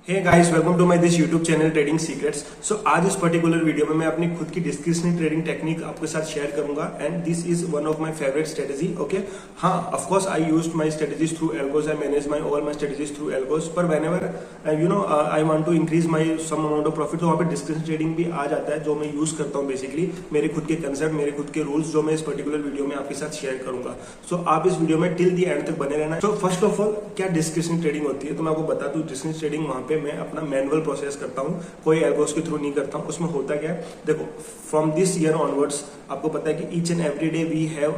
Hey guys, welcome to my this YouTube channel trading secrets. So आज इस particular video में मैं अपनी खुद की डिस्क्रिप्शनल ट्रेडिंग टेक्निक आपके साथ शेयर करूंगा and this is one of my favourite strategy. Okay, हाँ, of course I used my strategies through algos, I manage my all my strategies through algos, पर whenever I want to increase my some amount of profit, तो वहाँ पे description trading भी आ जाता है जो मैं यूज करता हूँ। बेसिकली मेरे खुद के कंसेप्ट, मेरे खुद के रूल्स जो मैं इस पर्टिकुलर वीडियो में आपके साथ शेयर करूंगा। सो आप इस वीडियो में टिल दी एंड तक बने रहना। सो फर्स्ट ऑफ ऑल, क्या डिस्क्रिप्शन ट्रेडिंग होती है, तो मैं आपको बता दूं, डिस्क्रिप्शन ट्रेडिंग वहाँ पे मैं अपना मैनुअल प्रोसेस करता हूं, कोई एल्गोस के थ्रू नहीं करता हूं। उसमें होता क्या है, देखो, फ्रॉम दिस ईयर ऑनवर्ड्स आपको पता है कि each and every day we have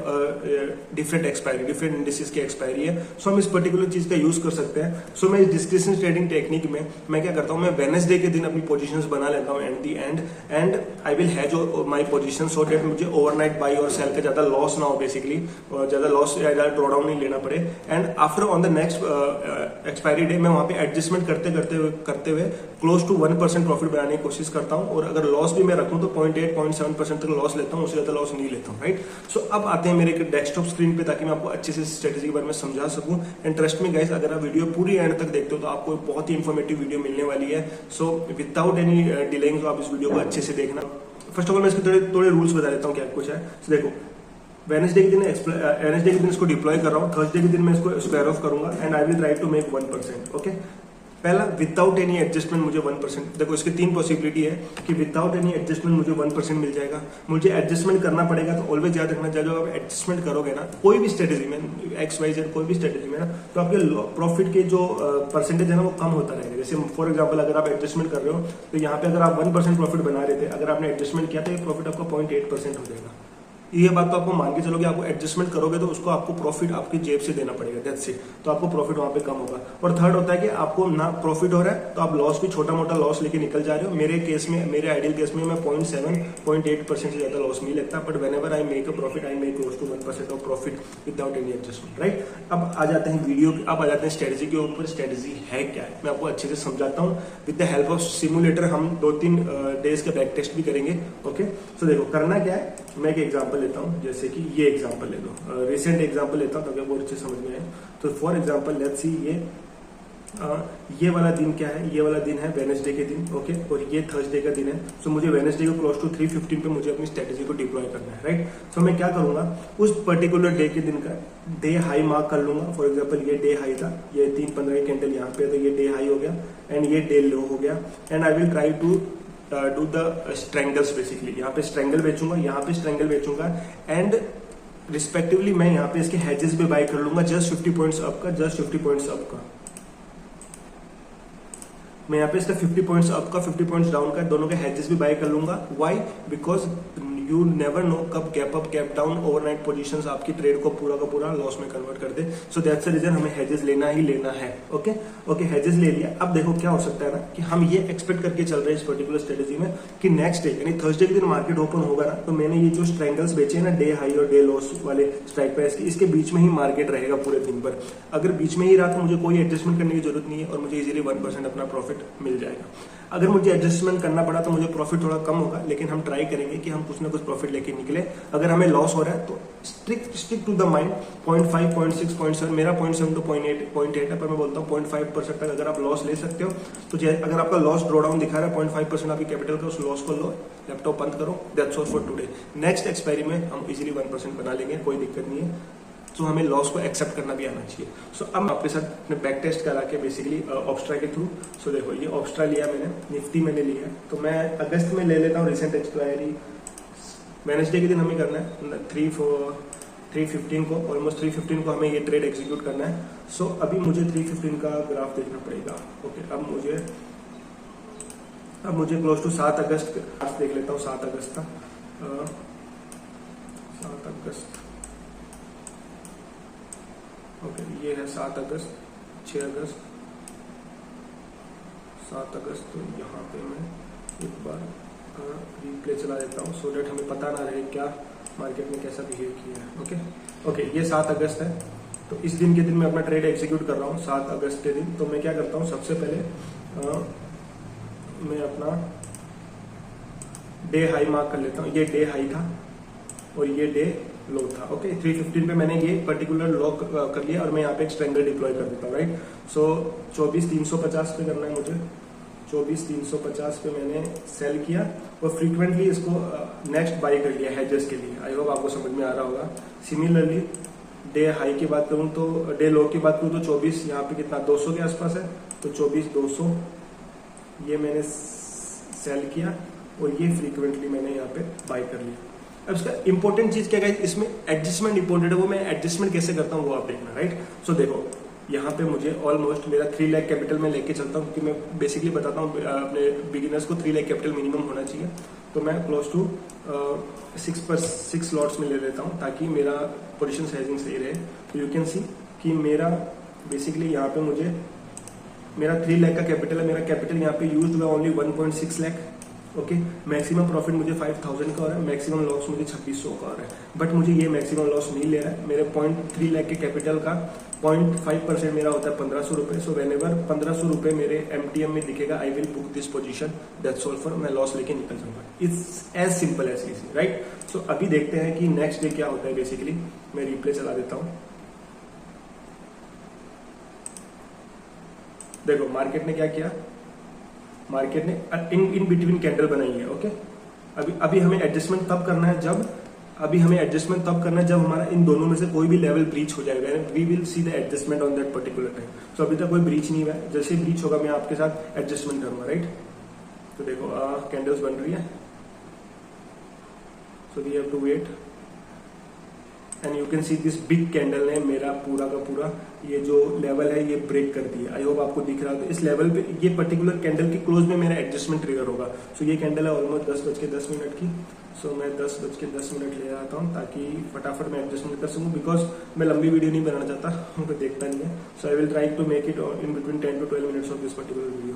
different expiry, different indices की एक्सपायरी है। सो हम इस पर्टिकुलर चीज का यूज कर सकते हैं। सो मैं इस डिस्क्रिप्शन ट्रेडिंग टेक्निक में मैं क्या करता हूं, मैं वेडनेसडे के दिन अपनी पोजीशंस बना लेता हूं at the and I will has my position so that मुझे ओवरनाइट बाई और सेल का ज्यादा लॉस ना हो, बेसिकली ज्यादा लॉस या ज्यादा ड्रॉडाउन नहीं लेना पड़े। And after on the next expiry day मैं वहां पे एडजस्टमेंट करते हुए क्लोज टू 1% प्रॉफिट बनाने की कोशिश करता हूं। और अगर लॉस भी मैं रखूं तो 0.8-0.7% तक लॉस लेता हूं, उससे ज्यादा लॉस नहीं लेता हूं, राइट। सो अब आते हैं मेरे डेस्कटॉप स्क्रीन पे, ताकि मैं आपको अच्छे से स्ट्रेटेजी के बारे में समझा सकूं। एंड ट्रस्ट मी गाइस, अगर आप वीडियो पूरी एंड तक देखते हो तो आपको बहुत ही इंफॉर्मेटिव वीडियो मिलने वाली है। सो विदाउट एनी डिलेइंग आप इस वीडियो को अच्छे से देखना। फर्स्ट ऑफ ऑल मैं इसके थोड़े रूल्स बता देता हूँ क्या कुछ है। So, देखो, वेडनेसडे के दिन इसको डिप्लॉय कर रहा हूँ, थर्सडे के दिन मैं इसको स्क्वायर ऑफ करूंगा and I will try to make 1%। Okay, पहला, विदाउट एनी एडजस्टमेंट मुझे 1%, देखो इसकी तीन पॉसिबिलिटी है कि विदाउट एनी एडजस्टमेंट मुझे 1% मिल जाएगा, मुझे एडजस्टमेंट करना पड़ेगा। तो ऑलवेज याद रखना चाहिए, जब आप एडजस्टमेंट करोगे ना कोई भी स्ट्रेटेजी में, XYZ कोई भी स्ट्रेटेजी में ना, तो आपके प्रॉफिट के जो परसेंटेज है ना वो कम होता रहेगा। जैसे फॉर एग्जाम्पल, अगर आप एडजस्टमेंट कर रहे हो तो यहाँ पे अगर आप 1% प्रॉफिट बना रहे थे, अगर आपने एडजस्टमेंट किया तो ये प्रॉफिट आपका 0.8% हो जाएगा। ये बात तो आपको मान के चलोगे, आपको एडजस्टमेंट करोगे तो उसको आपको प्रॉफिट आपकी जेब से देना पड़ेगा, दैट्स इट। तो आपको प्रॉफिट वहां पे कम होगा। और थर्ड होता है कि आपको ना प्रॉफिट हो रहा है तो आप लॉस भी छोटा मोटा लॉस लेके निकल जा रहे हो। मेरे केस में, मेरे आइडियल केस में मैं 0.7-0.8% से ज्यादा लॉस नहीं लगता, but whenever I make a profit I make close to 1% of profit without any adjustment, right. अब आ जाते हैं वीडियो, अब आ जाते हैं स्ट्रेटेजी के ऊपर। स्ट्रेटेजी है क्या है मैं आपको अच्छे से समझाता हूँ। With the help of simulator हम 2-3 डेज का बैक टेस्ट भी करेंगे। ओके, सो देखो करना क्या है, मैं एक एग्जांपल लेता हूँ, जैसे कि ये एग्जांपल ले लो, रिसेंट एग्जांपल लेता हूँ ताकि बहुत अच्छे समझ में आए। तो फॉर एग्जांपल लेट्स सी, ये वाला दिन क्या है, ये वाला दिन है वेडनेसडे के दिन। ओके, और ये थर्सडे का दिन है। सो मुझे वेडनेसडे को क्लोज टू 3:15 पे मुझे अपनी स्ट्रेटेजी को डिप्लॉय करना है, राइट। सो मैं क्या करूंगा, उस पर्टिकुलर डे के दिन का डे हाई मार्क कर लूंगा। फॉर एग्जांपल ये डे हाई था, ये 3:15 कैंडल यहाँ पे, तो ये डे हाई हो गया एंड ये डे लो हो गया। And I will try to do the strangles, basically यहाँ पे स्ट्रेंगल बेचूंगा, यहाँ पे स्ट्रेंगल बेचूंगा एंड रिस्पेक्टिवली मैं यहाँ पे इसके हेजेस भी बाय कर लूंगा, जस्ट 50 पॉइंट्स अप का, जस्ट 50 पॉइंट्स अप का। मैं यहाँ पे इसका 50 पॉइंट्स अप का, 50 पॉइंट्स डाउन का, दोनों के हेजेस भी बाय कर लूंगा। Why? Because you never know कब gap up gap down overnight positions आपकी ट्रेड को पूरा का पूरा लॉस में कन्वर्ट कर दे। सो दैट्स द रीजन हमें हेजेस लेना ही लेना है। ओके, हेजेस ले लिया। अब देखो क्या हो सकता है ना, कि हम ये एक्सपेक्ट करके चल रहे हैं इस पर्टिकुलर स्ट्रेटेजी में कि नेक्स्ट डे यानी थर्सडे के दिन मार्केट ओपन होगा ना, तो मैंने ये जो स्ट्रेंगल्स बेचे ना, डे हाई और डे लॉस वाले स्ट्राइक प्राइस की, इसके बीच में ही मार्केट रहेगा पूरे दिन भर। अगर बीच में ही रहा तो मुझे कोई एडजस्टमेंट करने की जरूरत नहीं है और मुझे इजीली 1% अपना प्रॉफिट मिल जाएगा। अगर मुझे एडजस्टमेंट करना पड़ा तो मुझे प्रॉफिट थोड़ा कम होगा, लेकिन हम ट्राई करेंगे कि हम कुछ ना कुछ प्रॉफिट लेके निकले। अगर हमें लॉस हो रहा है तो स्टिक टू द माइंड 0.5, 0.6, 0.7, मेरा 0.7 टू 0.8 है, पर मैं बोलता हूँ 0.5% तक अगर आप लॉस ले सकते हो तो अगर आपका लॉस ड्रॉडाउन दिखा रहा है 0.5% आपकी कैपिटल का, उस लॉस को लो, लैपटॉप बंद करो, that's all for today. Next expiry में हम इजीली 1% बना लेंगे, कोई दिक्कत नहीं है। तो हमें लॉस को एक्सेप्ट करना भी आना चाहिए। सो अब आपके साथ अपने बैक टेस्ट करा के बेसिकली ऑब्स्ट्रा के थ्रू। सो देखो, ये ऑब्स्ट्रा लिया मैंने, निफ्टी मैंने लिया, तो मैं अगस्त में ले लेता हूँ रिसेंट एक्सपायरी। वेडनेसडे के दिन हमें करना है 3:15 को, ऑलमोस्ट 3:15 को हमें ये ट्रेड एग्जीक्यूट करना है। सो अभी मुझे 3:15 का ग्राफ देखना पड़ेगा। ओके, अब मुझे क्लोज टू 7 अगस्त देख लेता हूँ, 7 अगस्त का, 7 अगस्त। ओके, ये है 7 अगस्त, 6 अगस्त, 7 अगस्त। तो यहाँ पे मैं एक बार रिप्ले चला देता हूँ सो डेट हमें पता ना रहे क्या मार्केट में कैसा बिहेव किया है। ओके, ये 7 अगस्त है। तो इस दिन के दिन मैं अपना ट्रेड एग्जीक्यूट कर रहा हूँ, 7 अगस्त के दिन। तो मैं क्या करता हूँ, सबसे पहले मैं अपना डे हाई मार्क कर लेता हूँ। ये डे हाई था और ये डे लो था। ओके 315 पे मैंने ये पर्टिकुलर लो कर लिया और मैं यहाँ पे एक स्ट्रेंगल डिप्लॉय कर देता हूँ, राइट। सो 24,350 पे करना है मुझे। 24,350 पे मैंने सेल किया और फ्रीक्वेंटली इसको नेक्स्ट बाय कर लिया हेजेस के लिए। आई होप आपको समझ में आ रहा होगा। सिमिलरली डे हाई की बात करूं तो डे लो की बात करूं तो 24 यहाँ पे कितना 200 के आसपास है, तो 24,200 ये मैंने सेल किया और ये फ्रीक्वेंटली मैंने यहाँ पे बाय कर लिया। अब इसका इंपॉर्टेंट चीज क्या है, इसमें एडजस्टमेंट इंपॉर्टेंट है। वो मैं एडजस्टमेंट कैसे करता हूँ वो आप देखना, राइट। सो देखो यहाँ पे मुझे ऑलमोस्ट मेरा 3 लाख कैपिटल में लेके चलता हूँ, क्योंकि मैं बेसिकली बताता हूँ अपने बिगिनर्स को 3 लाख कैपिटल मिनिमम होना चाहिए। तो मैं क्लोज टू 6 लॉट्स में ले लेता हूँ ताकि मेरा पोजीशन साइजिंग सही रहे। तो यू कैन सी कि मेरा बेसिकली यहाँ पे मुझे मेरा 3 लाख का कैपिटल है। मेरा कैपिटल यहाँ पे यूज हुआ only 1.6 lakh. Okay maximum profit मुझे 5,000 का हो रहा है, मैक्सिमम लॉस मुझे 2600 का हो रहा है। बट मुझे ये मैक्सिमम लॉस नहीं ले रहा है। मेरे 0.3 लाख के कैपिटल का 0.5% मेरा होता है 1,500 रुपए। सो वेन एवर 1,500 रुपए मेरे MTM में दिखेगा, I will book this position, that's all for, मैं लॉस लेके निकल जाऊंगा। It's as simple as easy, right. So अभी देखते हैं कि नेक्स्ट डे क्या होता है। बेसिकली मैं रिप्ले चला देता हूं। देखो मार्केट ने क्या किया, मार्केट ने इन बिटवीन कैंडल बनाई है। ओके अभी हमें एडजस्टमेंट तब करना है जब हमारा इन दोनों में से कोई भी लेवल ब्रीच हो जाएगा। We will see the adjustment on that particular time. So अभी तक कोई ब्रीच नहीं हुआ है। जैसे ब्रीच होगा मैं आपके साथ एडजस्टमेंट करूंगा, राइट। तो देखो कैंडल्स बन रही है। So we have to wait and you can see this big candle ने मेरा पूरा का पूरा ये जो लेवल है ये ब्रेक कर दिया। आई होप आपको दिख रहा है। तो इस लेवल पे ये पर्टिकुलर कैंडल के क्लोज में मेरा एडजस्टमेंट ट्रिगर होगा। सो ये कैंडल है ऑलमोस्ट 10:10 की। सो मैं 10:10 ले आता हूँ ताकि फटाफट मैं एडजस्टमेंट कर सकूँ, बिकॉज मैं लंबी वीडियो नहीं बनाना चाहता, उनको देखता नहीं है। So I will try to make it in between 10 to 12 minutes of this particular video.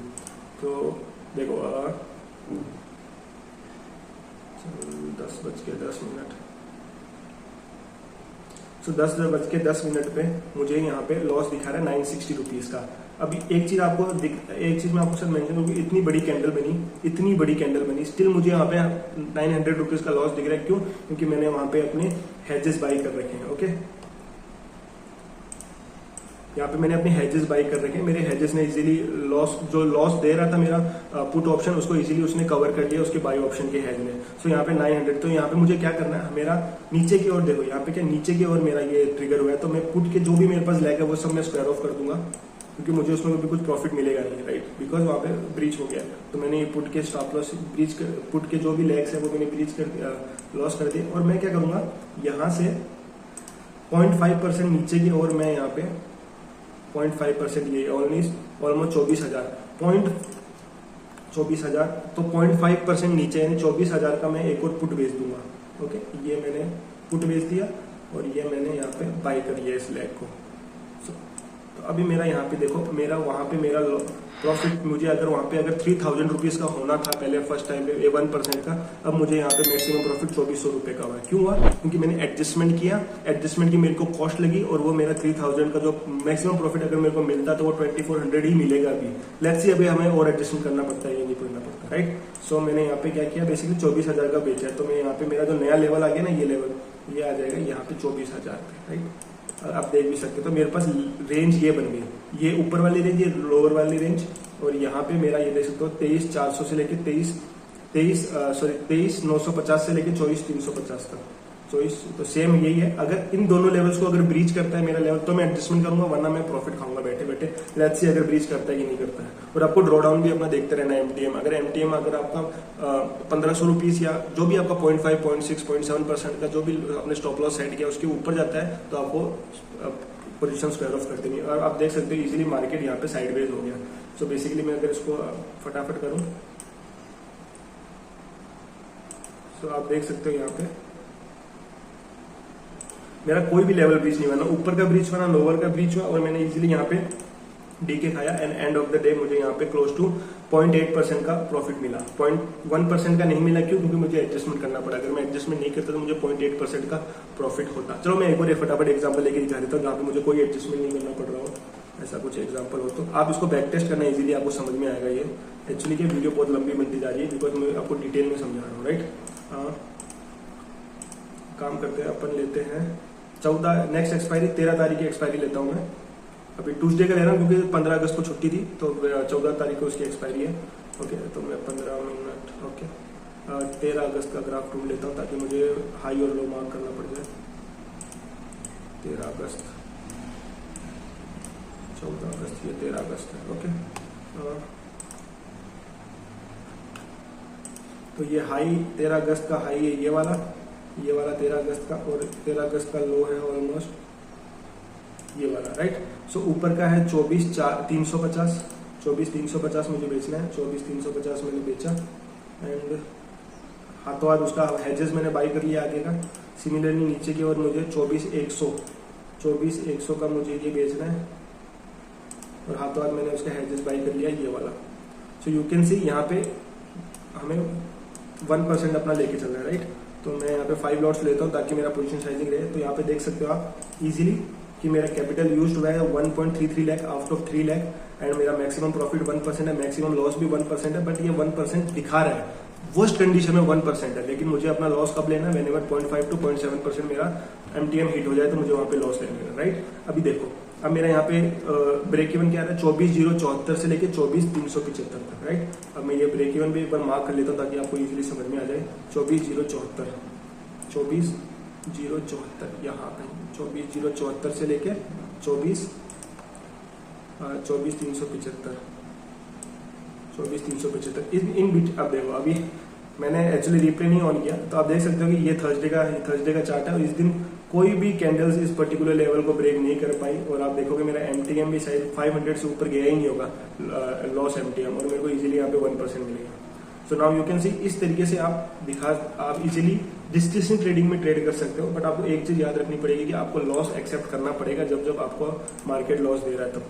तो देखो 10:10 सो 10:10 पे मुझे यहाँ पे लॉस दिखा रहा है 960 रुपीज का। अभी एक चीज मैं आपको सर मेंशन करूँ, इतनी बड़ी कैंडल बनी स्टिल मुझे यहाँ पे 900 रुपीज का लॉस दिख रहा है। क्यों? क्योंकि मैंने वहां पे अपने हेजेस बाई कर रखे हैं। ओके यहाँ पे मैंने अपने हेजेस बाई कर रखे हैं। मेरे हेजेस ने इजीली लॉस दे रहा था मेरा पुट ऑप्शन, उसको इजीली उसने कवर कर लिया उसके बाई ऑप्शन के हेज ने। सो यहाँ पे 900। तो यहाँ पे मुझे क्या करना है, मेरा नीचे की ओर देखो, यहाँ पे क्या नीचे की ओर मेरा ये ट्रिगर हुआ है। तो मैं पुट के जो भी मेरे पास लैग है वो सब मैं स्क्वायर ऑफ कर दूंगा, क्योंकि मुझे उसमें भी कुछ प्रॉफिट मिलेगा नहीं, राइट, बिकॉज वहाँ पे ब्रीच हो गया। तो मैंने ये पुट के स्टॉप लॉस पुट के जो भी लैग्स है वो मैंने ब्रीच कर लॉस कर दिया। और मैं क्या करूंगा, यहाँ से 0.5% नीचे की ओर मैं यहाँ पे 0.5% ये ऑलमोस्ट 24,000 तो 0.5% नीचे यानी 24,000 का मैं एक और पुट बेच दूंगा। ओके ये मैंने पुट बेच दिया और ये मैंने यहाँ पे बाय कर लिया इस लैग को। तो अभी मेरा यहाँ पे देखो, मेरा वहां पे मेरा प्रॉफिट मुझे अगर 3,000 रुपीज का होना था पहले फर्स्ट टाइम पे 1% का, अब मुझे यहाँ पे मैक्सिमम प्रॉफिट 2,400 रुपए का हुआ। क्यों हुआ? क्योंकि मैंने एडजस्टमेंट किया, एडजस्टमेंट की मेरे को कॉस्ट लगी और वो मेरा 3,000 का जो मैक्सिमम प्रॉफिट अगर मेरे को मिलता तो वो 2,400 ही मिलेगा। अभी लेट्स सी अभी हमें और एडजस्टमेंट करना पड़ता है, ये नहीं करना पड़ता, राइट। सो मैंने यहाँ पे क्या किया, बेसिकली 24,000 का बेचा है। तो मैं यहाँ पे मेरा जो नया लेवल आ गया ना, ये लेवल ये आ जाएगा यहाँ पे 24,000 पे, राइट। आप देख भी सकते हो। तो मेरे पास रेंज ये बन गई, ये ऊपर वाली रेंज, ये लोअर वाली रेंज, और यहाँ पे मेरा ये देख सकते हो 23,400 से लेके 23,950 से लेके 24,350 तक। तो सेम यही है। अगर इन दोनों लेवल्स को अगर ब्रीच करता है मेरा लेवल तो मैं एडजस्टमेंट करूंगा, वरना मैं प्रॉफिट खाऊंगा बैठे बैठे। लेट्स सी अगर ब्रीच करता है कि नहीं करता है। और आपको ड्रॉडाउन भी अपना देखते रहना MTM। अगर MTM अगर आपका 1,500 रुपीज या जो भी आपका 0.5, 0.6, 0.7% का जो भी आपने स्टॉप लॉस सेट किया उसके ऊपर जाता है तो आपको पोजीशन स्क्वायर ऑफ कर देनी। और आप देख सकते हो इजीली मार्केट यहाँ पे साइडवेज हो गया। सो बेसिकली मैं अगर इसको फटाफट करूं, सो आप देख सकते हो यहाँ पे मेरा कोई भी लेवल ब्रीच नहीं हुआ, ना ऊपर का ब्रीच हुआ ना लोअर का ब्रीच हुआ, और मैंने इजीली यहाँ पे डीके खाया and end of the day मुझे यहाँ पे क्लोज टू 0.8% का प्रॉफिट मिला। 0.1% का नहीं मिला। क्यों? क्योंकि मुझे एडजस्टमेंट करना पड़ा। अगर मैं एडजस्टमेंट नहीं करता तो मुझे 0.8% का प्रॉफिट होता। चलो मैं एक और फटाफट एग्जाम्पल लेके दिखा देता हूँ जहाँ पे मुझे कोई एडजस्टमेंट नहीं करना पड़ रहा हो। ऐसा कुछ एग्जाम्पल हो तो आप इसको बैक टेस्ट करना, इजीली आपको समझ में आएगा। ये एक्चुअली की वीडियो बहुत लंबी बनती जा रही है बिकॉज मैं आपको डिटेल में समझा रहा हूँ, राइट। काम करते हैं, अपन लेते हैं 14 नेक्स्ट एक्सपायरी 13 तारीख की एक्सपायरी लेता हूँ मैं। अभी ट्यूसडे का ले रहा हूँ क्योंकि 15 अगस्त को छुट्टी थी, तो 14 तारीख को उसकी एक्सपायरी है। ओके, तो मैं 15 मिनट ओके 13 अगस्त का ग्राफ ढूंढ लेता हूँ ताकि मुझे हाई और लो मार्क करना पड़ जाए। 13 अगस्त 14 अगस्त, ये 13 अगस्त है। ओके, तो ये हाई 13 अगस्त का हाई है ये वाला 13 अगस्त का, और 13 अगस्त का लो है ऑलमोस्ट ये वाला, राइट। सो ऊपर का है 24,350, 24,350 मुझे बेचना है, 24,350 मैंने बेचा एंड हाथों हाथ उसका हेजेस मैंने बाई कर लिया आगे का। सिमिलरली नीचे की ओर मुझे 24,100 का मुझे ये बेचना है और हाथों हाथ मैंने उसका हेजेस बाई कर लिया ये वाला। सो यू कैन सी यहाँ पे हमें 1% अपना लेके चलना है, राइट। तो मैं यहाँ पे 5 लॉट्स लेता हूँ ताकि मेरा पोजीशन साइजिंग रहे। तो यहाँ पे देख सकते हो आप इजीली कि मेरा कैपिटल यूज्ड हुआ है 1.33 lakh out of 3 lakh and मेरा मैक्सिमम प्रॉफिट 1% है, मैक्सिमम लॉस भी 1% है। बट ये 1% दिखा रहा है, वर्स्ट कंडीशन में 1% है, लेकिन मुझे अपना लॉस कब लेना है, व्हेनेवर 0.5 to 0.7% मेरा MTM हिट हो जाए तो मुझे वहां पे लॉस लेना है, राइट। अभी देखो, अब मेरा यहाँ पे ब्रेक इवन क्या आ रहा है 24,074 से लेके 24,375 तक, राइट। अब मैं ये ब्रेक इवन भी एक बार मार्क कर लेता हूँ ताकि आपको इजीली समझ में आ जाए। 24,074 यहाँ पे 24,074 से लेके 24,375 इन बीच। अब देखो, अभी मैंने एक्चुअली रिप्ले नहीं ऑन किया, तो आप देख सकते हो कि ये थर्सडे का चार्ट है और इस दिन कोई भी कैंडल्स इस पर्टिकुलर लेवल को ब्रेक नहीं कर पाई और आप देखोगे मेरा MTM भी शायद 500 से ऊपर गया ही नहीं होगा लॉस MTM, और मेरे को इजीली यहाँ पे 1% मिलेगा। सो नाउ यू कैन सी इस तरीके से आप इजीली डिस्क्रिप्शन ट्रेडिंग में ट्रेड कर सकते हो। बट आपको एक चीज याद रखनी पड़ेगी कि आपको लॉस एक्सेप्ट करना पड़ेगा जब आपको मार्केट लॉस दे रहा है तब।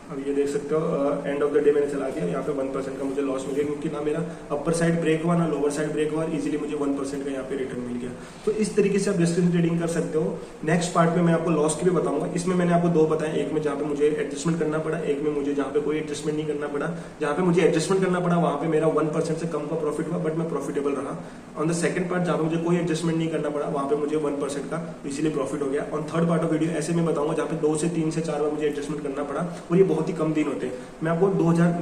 अब ये देख सकते हो एंड ऑफ द डे मैंने चला दिया, यहाँ पे 1% का मुझे लॉस मिल गया क्योंकि ना मेरा अपर साइड ब्रेक हुआ ना लोअर साइड ब्रेक हुआ, इजीली मुझे 1% का यहाँ पे रिटर्न मिल गया। तो इस तरीके से आप डिस्क्रिप्शन ट्रेडिंग कर सकते हो। नेक्स्ट पार्ट में मैं आपको लॉस की भी बताऊंगा। इसमें मैंने आपको 2 बताए, एक में जहाँ पे मुझे एडजस्टमेंट करना पड़ा, एक में मुझे जहाँ पे कोई एडजस्टमेंट नहीं करना पड़ा। जहाँ पे मुझे एडजस्टमेंट करना पड़ा वहाँ पे मेरा 1% से कम का प्रॉफिट हुआ, बट मैं प्रॉफिटेबल रहा। ऑन द सेकंड पार्ट जहाँ पे मुझे कोई एडजस्टमेंट नहीं करना पड़ा वहाँ पे मुझे 1% का इजीली प्रॉफिट हो गया। On third part of video ऐसे मैं बताऊंगा जहाँ पे 2 से 3 से 4 बार मुझे एडजस्टमेंट करना पड़ा और ये बहुत ही कम दिन होते हैं। मैं आपको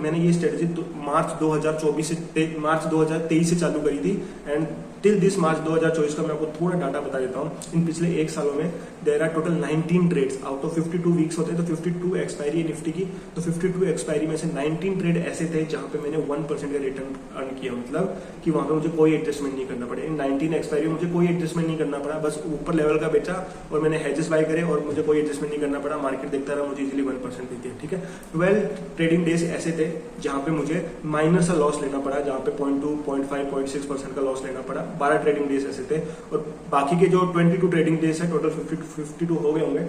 मैंने ये स्ट्रेटेजी मार्च 2023 से चालू करी थी एंड टिल दिस मार्च 2024 का मैं आपको थोड़ा डाटा बता देता हूँ। इन पिछले 1 सालों में there are total 19 trades out of 52 weeks होते हैं, तो 52 एक्सपायरी है निफ्टी की, तो 52 एक्सपायरी में से 19 ट्रेड ऐसे थे जहां पे मैंने 1% का रिटर्न अर्न किया, मतलब कि वहां पे मुझे कोई एडजस्टमेंट नहीं करना पड़ा। इन 19 एक्सपायरी में मुझे कोई एडजस्टमेंट नहीं करना पड़ा, बस ऊपर लेवल का बेचा और मैंने हेजेस बाय करे और मुझे कोई एडजस्टमेंट नहीं करना पड़ा, मार्केट देखता रहा, मुझे इजीली 1% देती है, ठीक है। 12 ट्रेडिंग डेज ऐसे थे जहां पे मुझे माइनर सा लॉस लेना पड़ा, जहां पे 0.2, 0.5, 0.6% का लॉस लेना पड़ा। 12 ट्रेडिंग डेज ऐसे थे और बाकी के जो 22 ट्रेडिंग डेज है टोटल 52 हो गए होंगे,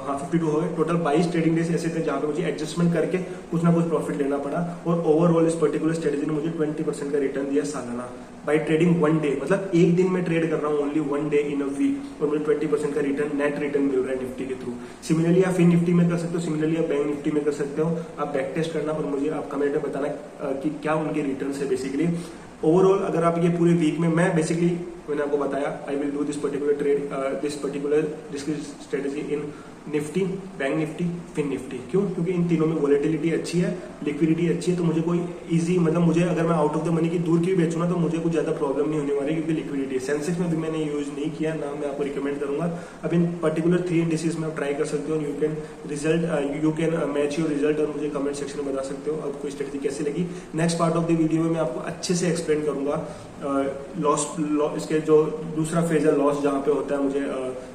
हाँ 52 हो गए। टोटल 22 ट्रेडिंग डेज ऐसे थे जहां पे मुझे एडजस्टमेंट करके कुछ ना कुछ प्रॉफिट लेना पड़ा और ओवरऑल इस पर्टिकुलर स्ट्रेटेजी ने मुझे 20% का रिटर्न दिया सालाना बाय ट्रेडिंग 1 डे। मतलब एक दिन में ट्रेड कर रहा हूँ only 1 day in a week और मुझे 20% का रिटर्न नेट रिटर्न मिल रहा है निफ्टी के थ्रू। सिमिलरली आप फिन निफ्टी में कर सकते हो, सिमिलरली आप बैंक निफ्टी में कर सकते हो। आप बैक टेस्ट करना और मुझे आप कमेंट में बताना कि क्या उनके रिटर्न है। बेसिकली ओवरऑल अगर आप ये पूरे वीक में, मैं बेसिकली मैंने आपको बताया I will do this particular trade this particular strategy in Nifty, bank Nifty, fin Nifty. क्यों? क्योंकि इन तीनों में वॉलेटिलिटी अच्छी है, लिक्विडिटी अच्छी है, तो मुझे कोई इजी, मतलब मुझे अगर मैं आउट ऑफ द मनी की दूर की भी बेचूँ ना तो मुझे कुछ ज्यादा प्रॉब्लम नहीं होने वाली क्योंकि लिक्विडिटी है। सेंसेक्स में भी मैंने यूज नहीं किया, ना मैं आपको रिकमेंड करूंगा। अब इन पर्टिकुलर 3 इंडिसेस में आप ट्राई कर सकते हो। You can match your result और मुझे कमेंट सेक्शन में बता सकते हो आपको स्ट्रेटेजी कैसी लगी। Next part of the video में मैं आपको अच्छे से एक्सप्लेन करूंगा लॉस, इसके जो दूसरा फेज है लॉस जहां पे होता है मुझे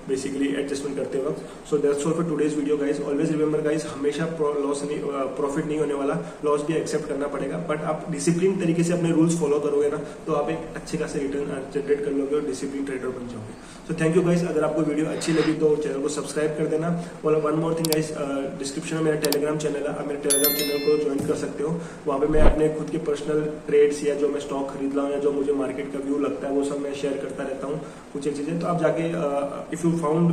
बेसिकली एडजस्टमेंट करते वक्त। So that's all for today's video guys. Always remember guys, हमेशा लॉस नहीं, प्रॉफिट नहीं होने वाला, लॉस भी एक्सेप्ट करना पड़ेगा। बट आप डिसिप्लिन तरीके से अपने रूल्स फॉलो करोगे ना तो आप एक अच्छे खासे रिटर्न जनरेट कर लोगे और डिसिप्लिन ट्रेडर बन जाओगे। सो थैंक यू गाइस। अगर आपको वीडियो अच्छी लगी तो चैनल को सब्सक्राइब कर देना। और one more thing guys, description में मेरा टेलीग्राम चैनल है, आप मेरे टेलीग्राम चैनल को ज्वाइन कर सकते हो। वहाँ पे मैं अपने खुद के पर्सनल ट्रेड्स या जो मैं स्टॉक खरीद रहा हूँ या जो मुझे मार्केट का व्यू लगता है वो सब मैं शेयर करता रहता हूँ कुछ एक चीजें। तो आप जाके if you found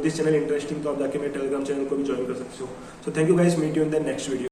this channel interesting तो आप जाके मेरे टेलीग्राम चैनल को भी ज्वाइन कर सकते हो। So thank you guys, meet you in the next video.